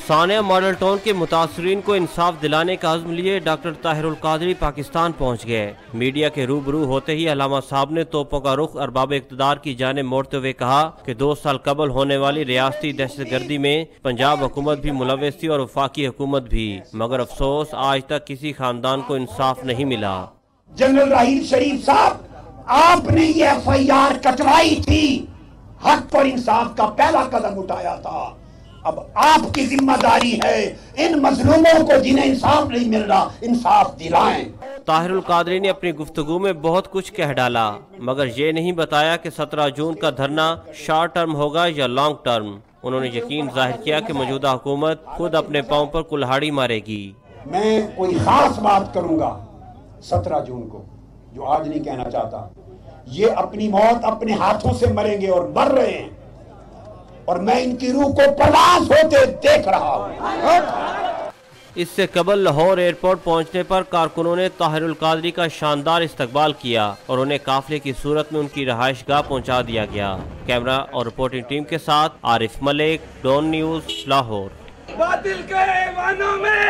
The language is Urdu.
ثانیہ ماڈل ٹاؤن کے متاثرین کو انصاف دلانے کا عزم لیے ڈاکٹر طاہر القادری پاکستان پہنچ گئے۔ میڈیا کے روبرو ہوتے ہی علامہ صاحب نے توپوں کا رخ ارباب اقتدار کی جانب موڑتے ہوئے کہا کہ 2 سال قبل ہونے والی ریاستی دہشت گردی میں پنجاب حکومت بھی ملوث تھی اور وفاقی حکومت بھی، مگر افسوس آج تک کسی خاندان کو انصاف نہیں ملا۔ جنرل راحیل شریف صاحب، آپ نے یہ FIR کٹوائی تھی، حق اور انصاف کا پہلا قدم اٹھایا تھا۔ اب آپ کی ذمہ داری ہے ان مظلوموں کو جنہیں انصاف نہیں مل رہا انصاف دلائیں۔ طاہر القادری نے اپنی گفتگو میں بہت کچھ کہہ ڈالا، مگر یہ نہیں بتایا کہ 17 جون کا دھرنا شارٹ ٹرم ہوگا یا لانگ ٹرم۔ انہوں نے یقین ظاہر کیا کہ موجودہ حکومت خود اپنے پاؤں پر کلہاڑی مارے گی۔ میں کوئی خاص بات کروں گا 17 جون کو، جو آج نہیں کہنا چاہتا۔ یہ اپنی موت اپنے ہاتھوں سے مریں گے اور مر رہے ہیں، اور میں ان کی روح کو پرواز ہوتے دیکھ رہا ہوں۔ اس سے قبل لاہور ایئرپورٹ پہنچنے پر کارکنوں نے طاہر القادری کا شاندار استقبال کیا اور انہیں قافلے کی صورت میں ان کی رہائش گاہ پہنچا دیا گیا۔ کیمرہ اور رپورٹنگ ٹیم کے ساتھ عارف ملک، ڈون نیوز، لاہور۔ باطل کے ایوانوں میں